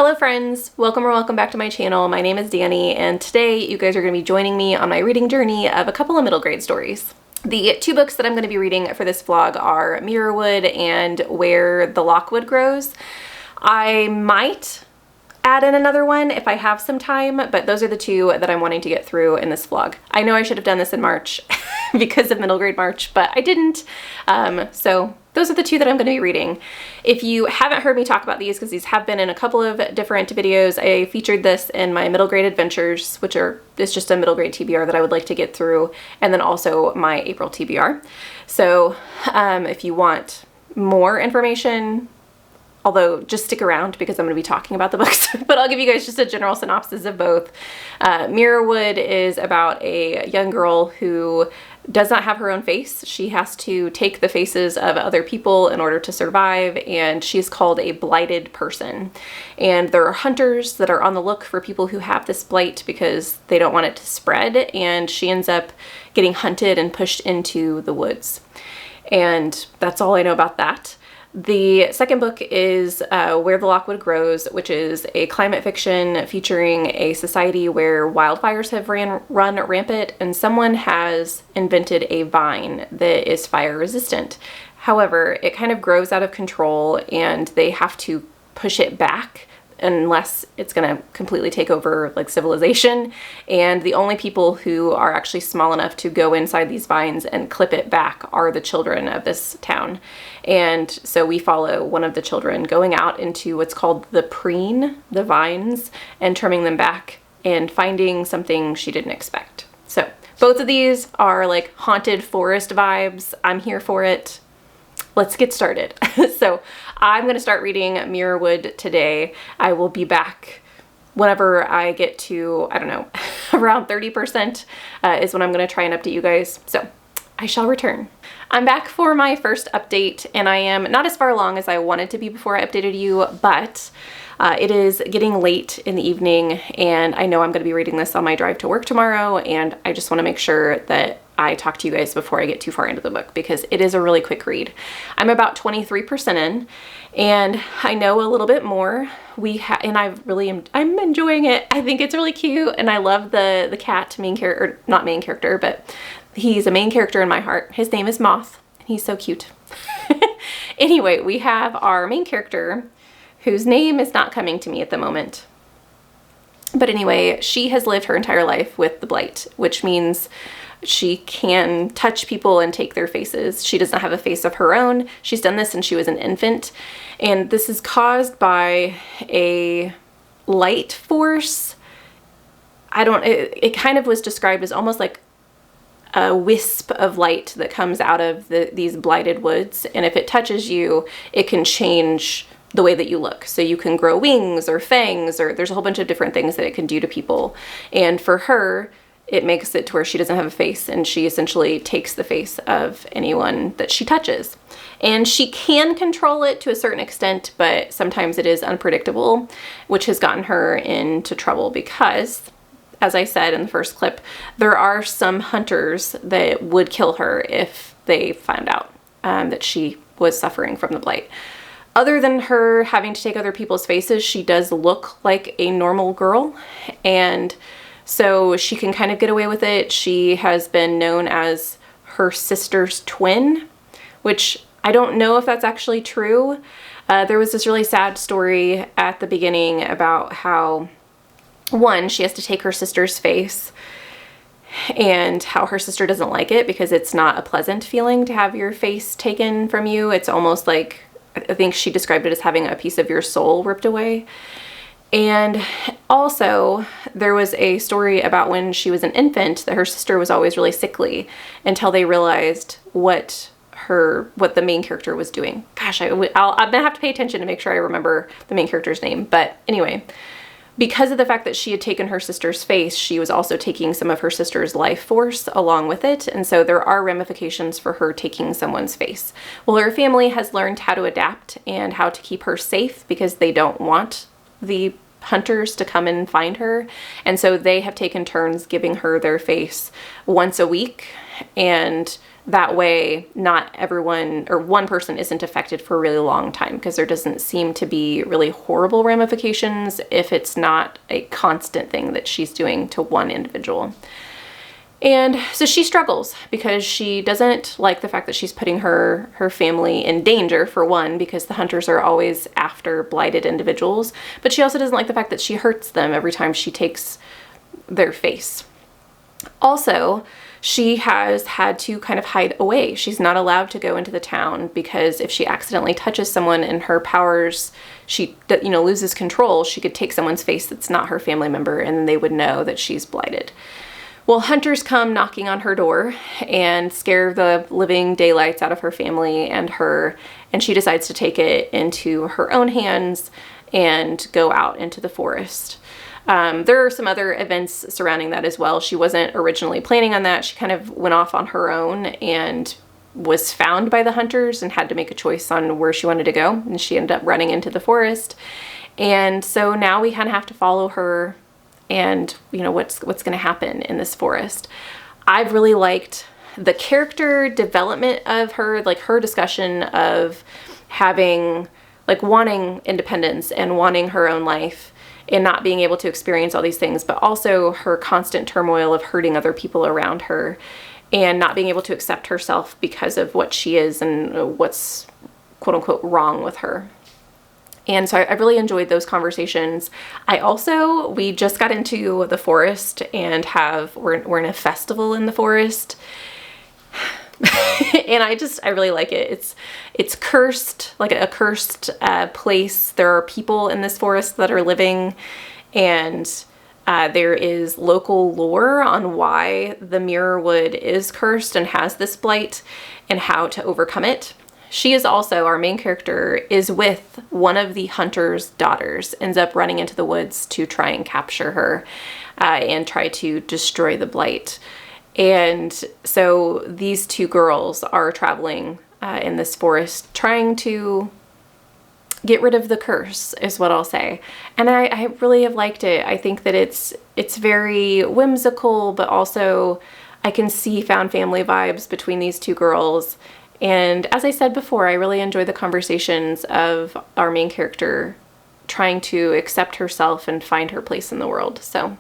Hello friends, welcome or welcome back to my channel. My name is Danny and today you guys are going to be joining me on my reading journey of a couple of middle grade stories. The two books that I'm going to be reading for this vlog are Mirrorwood and Where the Lockwood Grows. I might add in another one if I have some time, but those are the two that I'm wanting to get through in this vlog. I know I should have done this in March because of middle grade March, but I didn't. So those are the two that I'm going to be reading. If you haven't heard me talk about these, because these have been in a couple of different videos, I featured this in my middle grade adventures, which is just a middle grade TBR that I would like to get through, and then also my April TBR. So if you want more information, although just stick around because I'm going to be talking about the books, but I'll give you guys just a general synopsis of both. Mirrorwood is about a young girl who does not have her own face. She has to take the faces of other people in order to survive, and she's called a blighted person. And there are hunters that are on the look for people who have this blight because they don't want it to spread, and she ends up getting hunted and pushed into the woods. And that's all I know about that. The second book is Where the Lockwood Grows, which is a climate fiction featuring a society where wildfires have run rampant and someone has invented a vine that is fire resistant. However, it kind of grows out of control and they have to push it back unless it's going to completely take over like civilization. And the only people who are actually small enough to go inside these vines and clip it back are the children of this town. And so we follow one of the children going out into what's called the preen, the vines, and trimming them back and finding something she didn't expect. So both of these are like haunted forest vibes. I'm here for it. Let's get started. So I'm going to start reading Mirrorwood today. I will be back whenever I get to, I don't know, around 30% is when I'm going to try and update you guys. So I shall return. I'm back for my first update and I am not as far along as I wanted to be before I updated you, but it is getting late in the evening and I know I'm going to be reading this on my drive to work tomorrow, and I just want to make sure that I talk to you guys before I get too far into the book because it is a really quick read. I'm about 23% in and I know a little bit more. And I'm enjoying it. I think it's really cute and I love the cat main character, or not main character, but he's a main character in my heart. His name is Moth and he's so cute. Anyway, we have our main character whose name is not coming to me at the moment. But anyway, she has lived her entire life with the blight, which means she can touch people and take their faces. She does not have a face of her own. She's done this since she was an infant. And this is caused by a light force. It kind of was described as almost like a wisp of light that comes out of these blighted woods. And if it touches you, it can change the way that you look. So you can grow wings or fangs, or there's a whole bunch of different things that it can do to people. And for her, it makes it to where she doesn't have a face and she essentially takes the face of anyone that she touches. And she can control it to a certain extent, but sometimes it is unpredictable, which has gotten her into trouble because, as I said in the first clip, there are some hunters that would kill her if they found out that she was suffering from the blight. Other than her having to take other people's faces, she does look like a normal girl, and so she can kind of get away with it. She has been known as her sister's twin, which I don't know if that's actually true. There was this really sad story at the beginning about how, one, she has to take her sister's face and how her sister doesn't like it because it's not a pleasant feeling to have your face taken from you. It's almost like, I think she described it as having a piece of your soul ripped away. And also there was a story about when she was an infant that her sister was always really sickly until they realized what the main character was doing. Gosh, I'm gonna have to pay attention to make sure I remember the main character's name. But anyway, because of the fact that she had taken her sister's face, she was also taking some of her sister's life force along with it. And so there are ramifications for her taking someone's face. Well, her family has learned how to adapt and how to keep her safe because they don't want the hunters to come and find her. And so they have taken turns giving her their face once a week. And that way, not everyone or one person isn't affected for a really long time, because there doesn't seem to be really horrible ramifications if it's not a constant thing that she's doing to one individual. And so she struggles because she doesn't like the fact that she's putting her family in danger, for one, because the hunters are always after blighted individuals, but she also doesn't like the fact that she hurts them every time she takes their face. Also, she has had to kind of hide away. She's not allowed to go into the town because if she accidentally touches someone and her powers, she, loses control, she could take someone's face that's not her family member and then they would know that she's blighted. Well, hunters come knocking on her door and scare the living daylights out of her family and her, and she decides to take it into her own hands and go out into the forest. There are some other events surrounding that as well. She wasn't originally planning on that. She kind of went off on her own and was found by the hunters and had to make a choice on where she wanted to go. And she ended up running into the forest. And so now we kind of have to follow her and, what's going to happen in this forest. I've really liked the character development of her, like her discussion of having, like, wanting independence and wanting her own life and not being able to experience all these things, but also her constant turmoil of hurting other people around her and not being able to accept herself because of what she is and what's quote unquote wrong with her. And so I really enjoyed those conversations. We just got into the forest and we're in a festival in the forest. And I really like it. It's cursed, like a cursed place. There are people in this forest that are living, and there is local lore on why the Mirrorwood is cursed and has this blight and how to overcome it. She is also, our main character, is with one of the hunter's daughters, ends up running into the woods to try and capture her and try to destroy the blight. And so these two girls are traveling in this forest trying to get rid of the curse, is what I'll say. And I really have liked it. I think that it's very whimsical, but also I can see found family vibes between these two girls. And as I said before, I really enjoy the conversations of our main character trying to accept herself and find her place in the world. So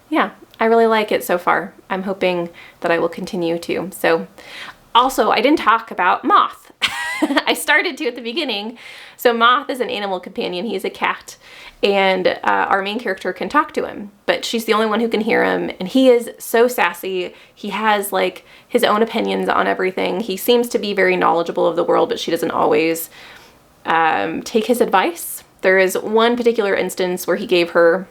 yeah, I really like it so far. I'm hoping that I will continue to. So also, I didn't talk about Moth. I started to at the beginning. So Moth is an animal companion. He's a cat, and our main character can talk to him, but she's the only one who can hear him. And he is so sassy. He has like his own opinions on everything. He seems to be very knowledgeable of the world, but she doesn't always take his advice. There is one particular instance where he gave her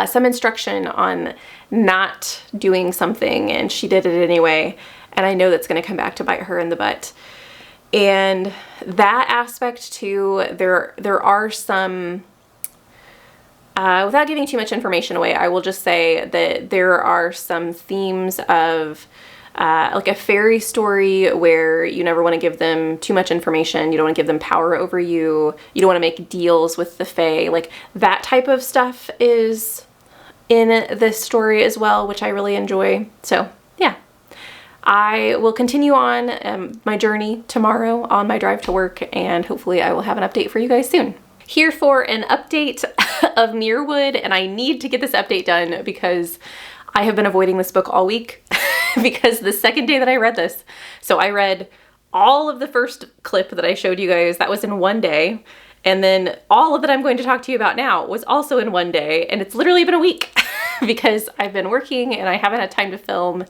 some instruction on not doing something, and she did it anyway. And I know that's going to come back to bite her in the butt. And that aspect too, there are some, without giving too much information away, I will just say that there are some themes of like a fairy story where you never want to give them too much information. You don't want to give them power over you. You don't want to make deals with the fae. Like that type of stuff is in this story as well, which I really enjoy. So yeah. I will continue on my journey tomorrow on my drive to work, and hopefully I will have an update for you guys soon. Here for an update of Mirrorwood, and I need to get this update done because I have been avoiding this book all week because the second day that I read this, so I read all of the first clip that I showed you guys, that was in one day, and then all of that I'm going to talk to you about now was also in one day, and it's literally been a week because I've been working and I haven't had time to film,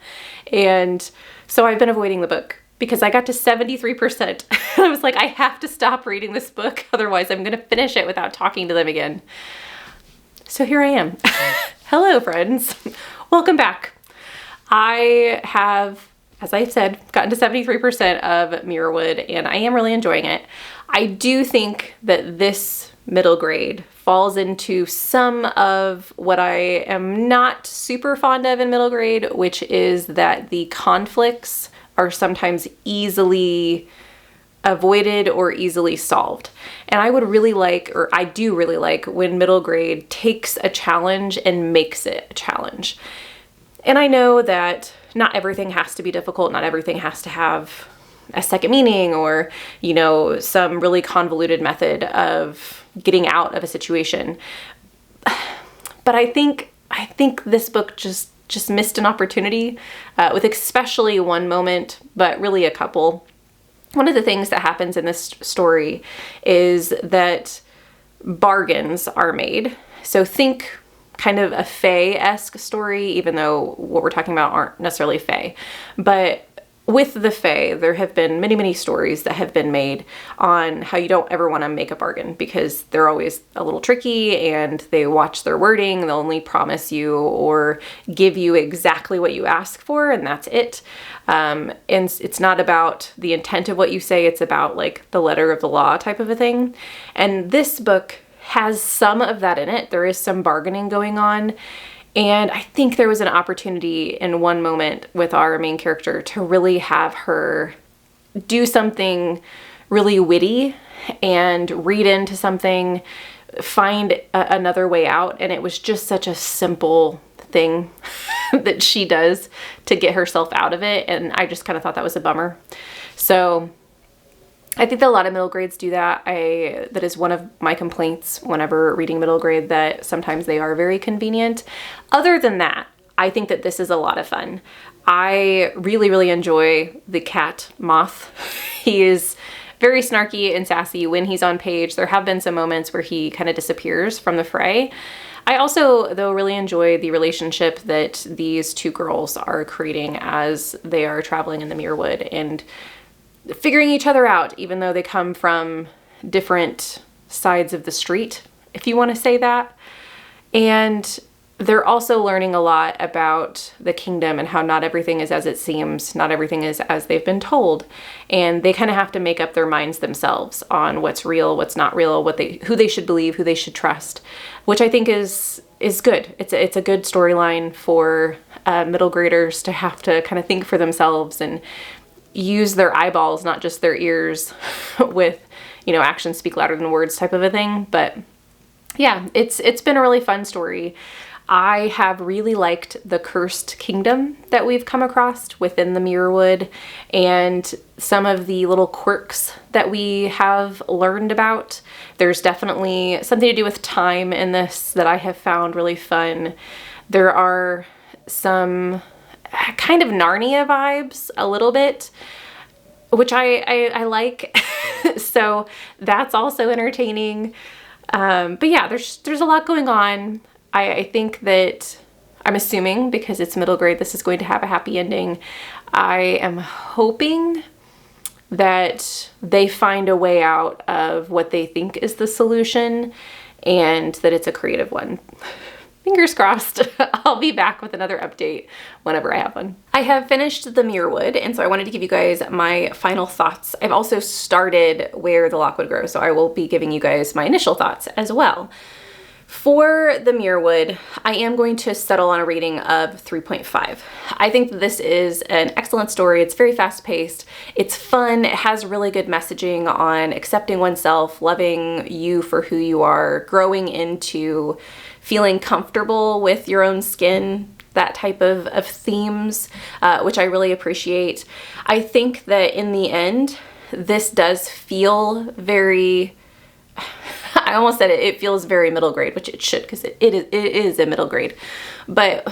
and so I've been avoiding the book because I got to 73%. I was like, I have to stop reading this book, otherwise I'm going to finish it without talking to them again. So here I am. Hello, friends. Welcome back. I have, as I said, gotten to 73% of Mirrorwood, and I am really enjoying it. I do think that this middle grade falls into some of what I am not super fond of in middle grade, which is that the conflicts are sometimes easily avoided or easily solved. And I would really like, or I do really like, when middle grade takes a challenge and makes it a challenge. And I know that not everything has to be difficult. Not everything has to have a second meaning or, you know, some really convoluted method of getting out of a situation. But I think this book just missed an opportunity with especially one moment, but really a couple. One of the things that happens in this story is that bargains are made. So think kind of a fae-esque story, even though what we're talking about aren't necessarily fae. But with the fae, there have been many, many stories that have been made on how you don't ever want to make a bargain because they're always a little tricky and they watch their wording. They'll only promise you or give you exactly what you ask for, and that's it. And it's not about the intent of what you say. It's about like the letter of the law type of a thing. And this book has some of that in it. There is some bargaining going on. And I think there was an opportunity in one moment with our main character to really have her do something really witty and read into something, find another way out. And it was just such a simple thing that she does to get herself out of it. And I just kind of thought that was a bummer. So I think that a lot of middle grades do that. That is one of my complaints whenever reading middle grade, that sometimes they are very convenient. Other than that, I think that this is a lot of fun. I really, really enjoy the cat Moth. He is very snarky and sassy when he's on page. There have been some moments where he kind of disappears from the fray. I also, though, really enjoy the relationship that these two girls are creating as they are traveling in the Mirrorwood and figuring each other out, even though they come from different sides of the street, if you want to say that. And they're also learning a lot about the kingdom and how not everything is as it seems, not everything is as they've been told. And they kind of have to make up their minds themselves on what's real, what's not real, who they should believe, who they should trust, which I think is good. It's a good storyline for middle graders to have to kind of think for themselves and use their eyeballs, not just their ears, with, you know, actions speak louder than words type of a thing. But yeah, it's been a really fun story. I have really liked the cursed kingdom that we've come across within the Mirrorwood and some of the little quirks that we have learned about. There's definitely something to do with time in this that I have found really fun. There are some kind of Narnia vibes a little bit, which I like. So that's also entertaining. But yeah, there's a lot going on. I think that I'm assuming because it's middle grade, this is going to have a happy ending. I am hoping that they find a way out of what they think is the solution and that it's a creative one. Fingers crossed. I'll be back with another update whenever I have one. I have finished the Mirrorwood, and so I wanted to give you guys my final thoughts. I've also started Where the Lockwood Grows, so I will be giving you guys my initial thoughts as well. For the Mirrorwood, I am going to settle on a rating of 3.5. I think this is an excellent story. It's very fast-paced. It's fun. It has really good messaging on accepting oneself, loving you for who you are, growing into feeling comfortable with your own skin, that type of themes, which I really appreciate. I think that in the end, this does feel very... I almost said it feels very middle grade, which it should, because it is a middle grade. But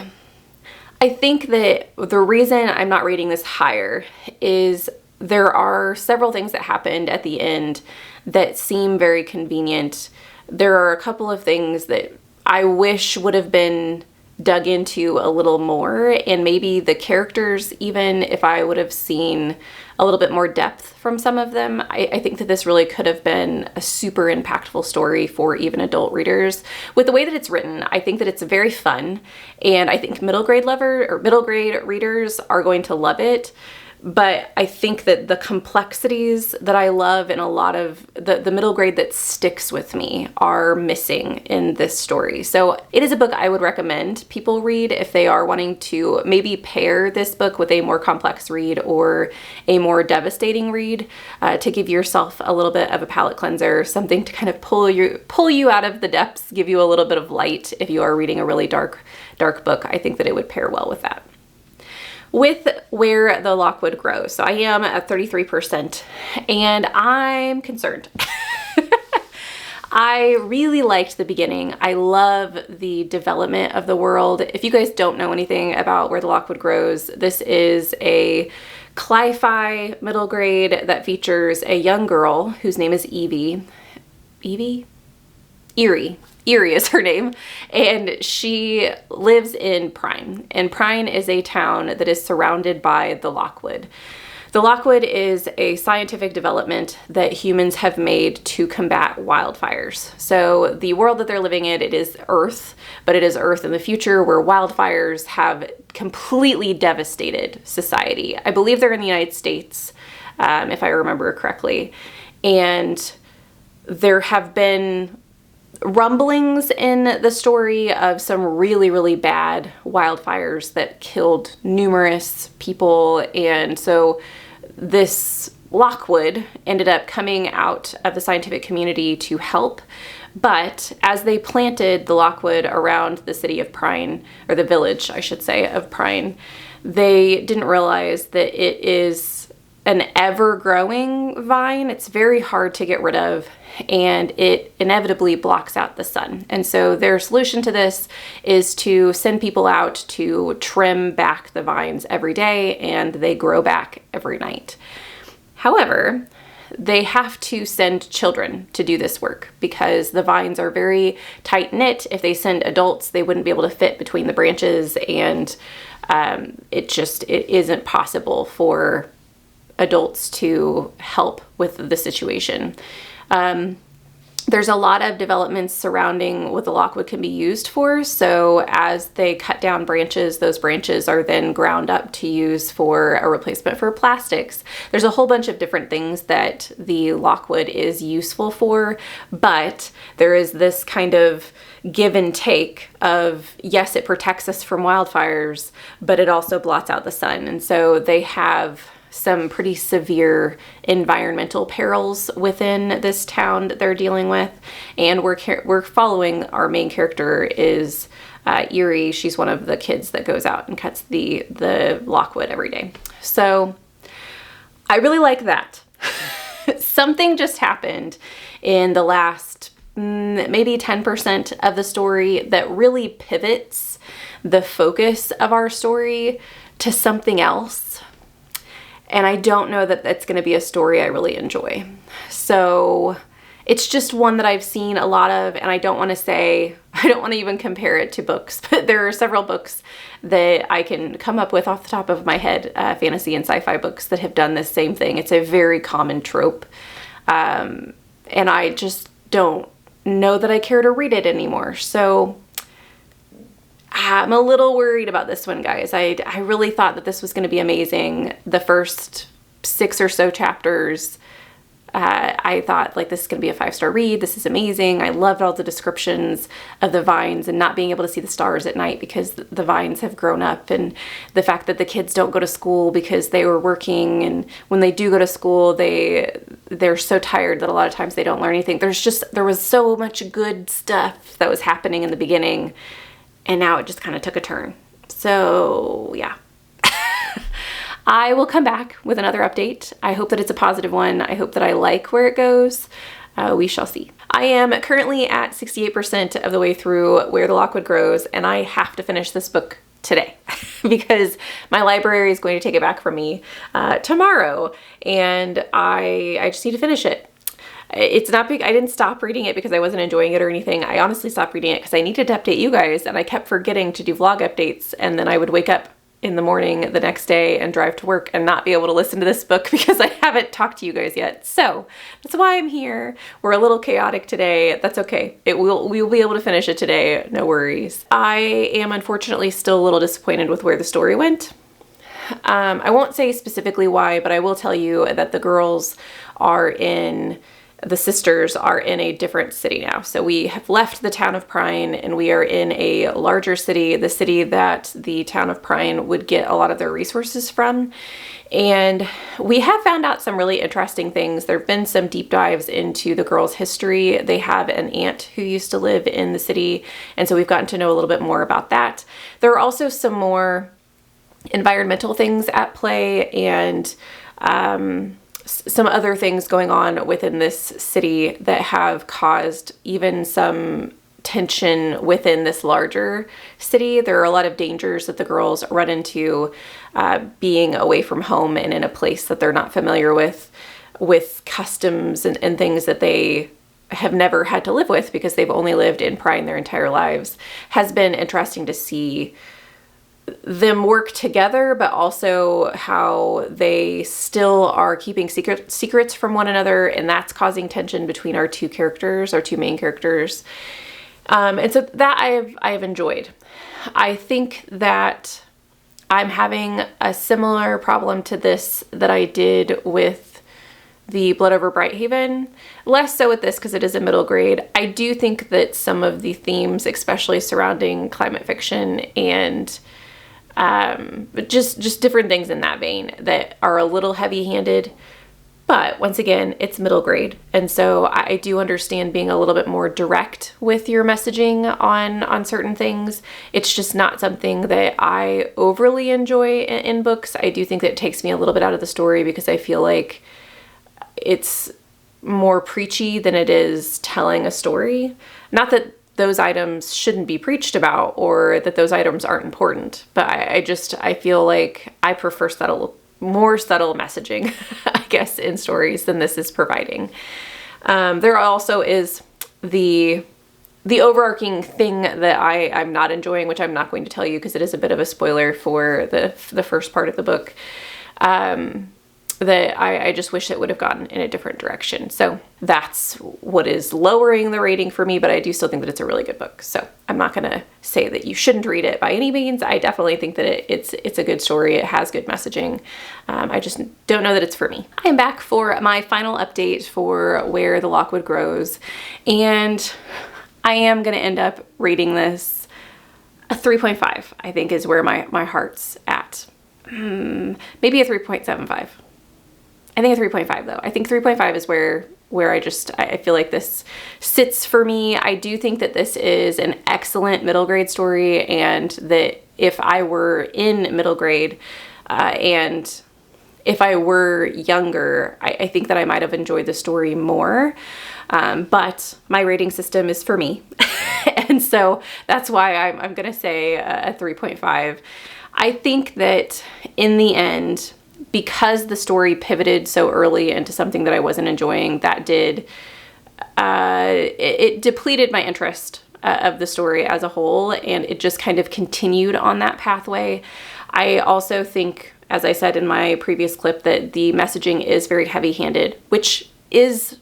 I think that the reason I'm not rating this higher is there are several things that happened at the end that seem very convenient. There are a couple of things that I wish would have been dug into a little more, and maybe the characters, even if I would have seen a little bit more depth from some of them, I think that this really could have been a super impactful story for even adult readers. With the way that it's written, I think that it's very fun, and I think middle grade readers are going to love it. But I think that the complexities that I love in a lot of the middle grade that sticks with me are missing in this story. So it is a book I would recommend people read if they are wanting to maybe pair this book with a more complex read or a more devastating read, to give yourself a little bit of a palate cleanser, something to kind of pull you out of the depths, give you a little bit of light if you are reading a really dark book. I think that it would pair well with that. with where the Lockwood grows. So I am at 33% and I'm concerned. I really liked the beginning. I love the development of the world. If you guys don't know anything about where the Lockwood grows, this is a cli-fi middle grade that features a young girl whose name is Evie. Evie? Erie. Erie is her name, and she lives in Prine, and Prine is a town that is surrounded by the Lockwood. The Lockwood is a scientific development that humans have made to combat wildfires. So the world that they're living in, it is Earth, but it is Earth in the future where wildfires have completely devastated society. I believe they're in the United States, if I remember correctly, and there have been rumblings in the story of some really, really bad wildfires that killed numerous people. And so this Lockwood ended up coming out of the scientific community to help. But as they planted the Lockwood around the city of Prine, or the village, I should say, of Prine, they didn't realize that it is an ever-growing vine. It's very hard to get rid of, and it inevitably blocks out the sun. And so their solution to this is to send people out to trim back the vines every day, and they grow back every night. However, they have to send children to do this work because the vines are very tight-knit. If they send adults, they wouldn't be able to fit between the branches, and it isn't possible for adults to help with the situation. There's a lot of developments surrounding what the Lockwood can be used for. So as they cut down branches, those branches are then ground up to use for a replacement for plastics. There's a whole bunch of different things that the Lockwood is useful for, but there is this kind of give and take of, yes, it protects us from wildfires, but it also blots out the sun. And so they have some pretty severe environmental perils within this town that they're dealing with. And we're following our main character is Erie. She's one of the kids that goes out and cuts the Lockwood every day. So I really like that. Something just happened in the last maybe 10% of the story that really pivots the focus of our story to something else. And I don't know that that's going to be a story I really enjoy. So it's just one that I've seen a lot of, and I don't want to even compare it to books, but there are several books that I can come up with off the top of my head, fantasy and sci-fi books that have done this same thing. It's a very common trope. And I just don't know that I care to read it anymore. So I'm a little worried about this one, guys. I really thought that this was going to be amazing. The first 6 or so chapters, I thought, like, this is going to be a 5-star read. This is amazing. I loved all the descriptions of the vines and not being able to see the stars at night because the vines have grown up, and the fact that the kids don't go to school because they were working, and when they do go to school, they're so tired that a lot of times they don't learn anything. There was so much good stuff that was happening in the beginning, and now it just kind of took a turn. So yeah. I will come back with another update. I hope that it's a positive one. I hope that I like where it goes. We shall see. I am currently at 68% of the way through Where the Lockwood Grows, and I have to finish this book today because my library is going to take it back from me tomorrow, and I just need to finish it. It's not big. I didn't stop reading it because I wasn't enjoying it or anything. I honestly stopped reading it because I needed to update you guys, and I kept forgetting to do vlog updates, and then I would wake up in the morning the next day and drive to work and not be able to listen to this book because I haven't talked to you guys yet. So that's why I'm here. We're a little chaotic today. That's okay. We'll be able to finish it today. No worries. I am unfortunately still a little disappointed with where the story went. I won't say specifically why, but I will tell you that the sisters are in a different city now. So we have left the town of Prine and we are in a larger city, the city that the town of Prine would get a lot of their resources from. And we have found out some really interesting things. There have been some deep dives into the girls' history. They have an aunt who used to live in the city, and so we've gotten to know a little bit more about that. There are also some more environmental things at play and some other things going on within this city that have caused even some tension within this larger city. There are a lot of dangers that the girls run into being away from home and in a place that they're not familiar with customs and things that they have never had to live with because they've only lived in Prine their entire lives. Has been interesting to see them work together, but also how they still are keeping secrets from one another, and that's causing tension between our two main characters. And so that I have enjoyed. I think that I'm having a similar problem to this that I did with the Blood Over Brighthaven. Less so with this because it is a middle grade. I do think that some of the themes, especially surrounding climate fiction and just different things in that vein that are a little heavy-handed. But once again, it's middle grade. And so I do understand being a little bit more direct with your messaging on certain things. It's just not something that I overly enjoy in books. I do think that it takes me a little bit out of the story because I feel like it's more preachy than it is telling a story. Not that those items shouldn't be preached about or that those items aren't important, but I feel like I prefer more subtle messaging, I guess, in stories than this is providing. There also is the overarching thing that I'm not enjoying, which I'm not going to tell you because it is a bit of a spoiler for the first part of the book, that I just wish it would have gone in a different direction. So that's what is lowering the rating for me, but I do still think that it's a really good book. So I'm not going to say that you shouldn't read it by any means. I definitely think that it's a good story. It has good messaging. I just don't know that it's for me. I am back for my final update for Where the Lockwood Grows, and I am going to end up rating this a 3.5, I think is where my heart's at. Maybe a 3.75. I think a 3.5 though. I think 3.5 is where I feel like this sits for me. I do think that this is an excellent middle grade story, and that if I were in middle grade and if I were younger, I think that I might have enjoyed the story more. But my rating system is for me. And so that's why I'm going to say a 3.5. I think that in the end, because the story pivoted so early into something that I wasn't enjoying, that it depleted my interest of the story as a whole, and it just kind of continued on that pathway. I also think, as I said in my previous clip, that the messaging is very heavy-handed, which is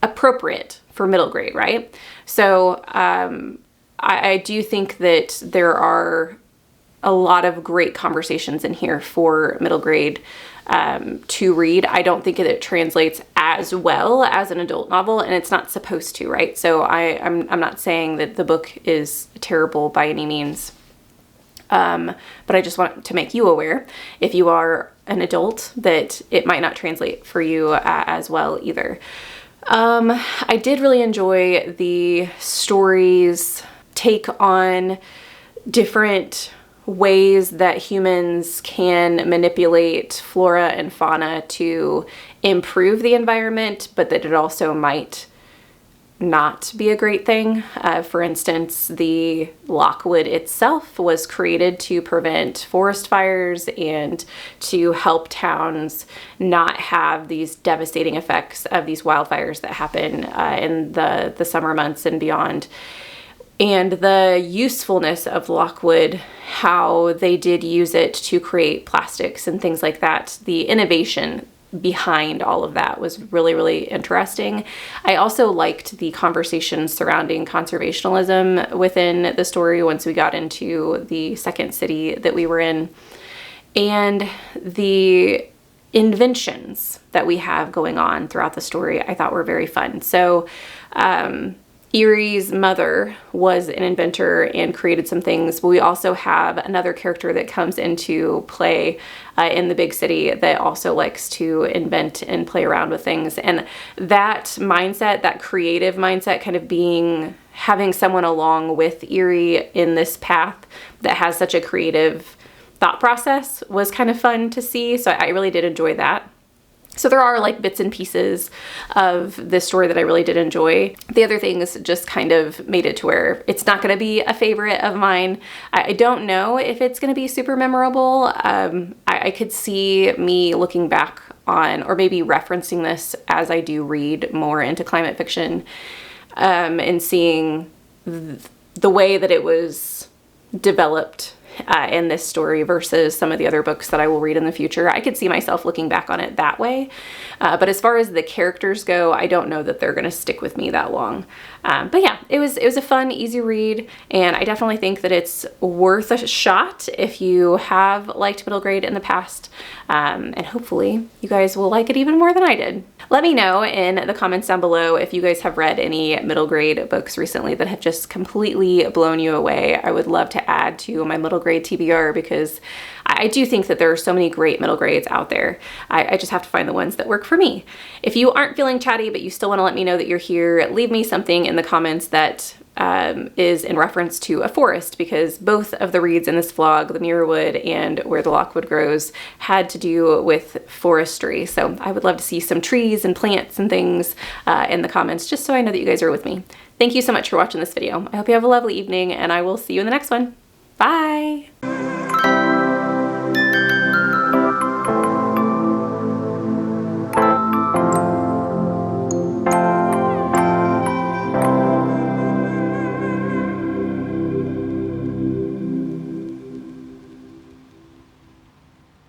appropriate for middle grade, right? So I do think that there are a lot of great conversations in here for middle grade to read. I don't think that it translates as well as an adult novel, and it's not supposed to, right? So I'm not saying that the book is terrible by any means, but I just want to make you aware, if you are an adult, that it might not translate for you as well either. I did really enjoy the story's take on different ways that humans can manipulate flora and fauna to improve the environment, but that it also might not be a great thing. For instance, the Lockwood itself was created to prevent forest fires and to help towns not have these devastating effects of these wildfires that happen in the summer months and beyond. And the usefulness of Lockwood, how they did use it to create plastics and things like that. The innovation behind all of that was really, really interesting. I also liked the conversation surrounding conservationism within the story once we got into the second city that we were in. And the inventions that we have going on throughout the story I thought were very fun. So, Erie's mother was an inventor and created some things, but we also have another character that comes into play in the big city that also likes to invent and play around with things. And that mindset, that creative mindset, kind of having someone along with Erie in this path that has such a creative thought process was kind of fun to see. So I really did enjoy that. So there are like bits and pieces of this story that I really did enjoy. The other things just kind of made it to where it's not going to be a favorite of mine. I don't know if it's going to be super memorable. I could see me looking back on, or maybe referencing this as I do read more into climate fiction, and seeing the way that it was developed in this story versus some of the other books that I will read in the future. I could see myself looking back on it that way. But as far as the characters go, I don't know that they're going to stick with me that long. But yeah, it was a fun, easy read, and I definitely think that it's worth a shot if you have liked middle grade in the past. And hopefully you guys will like it even more than I did. Let me know in the comments down below if you guys have read any middle grade books recently that have just completely blown you away. I would love to add to my middle grade TBR because I do think that there are so many great middle grades out there. I just have to find the ones that work for me. If you aren't feeling chatty, but you still want to let me know that you're here, leave me something in the comments that is in reference to a forest, because both of the reads in this vlog, the Mirrorwood and Where the Lockwood Grows, had to do with forestry. So I would love to see some trees and plants and things in the comments, just so I know that you guys are with me. Thank you so much for watching this video. I hope you have a lovely evening, and I will see you in the next one. Bye!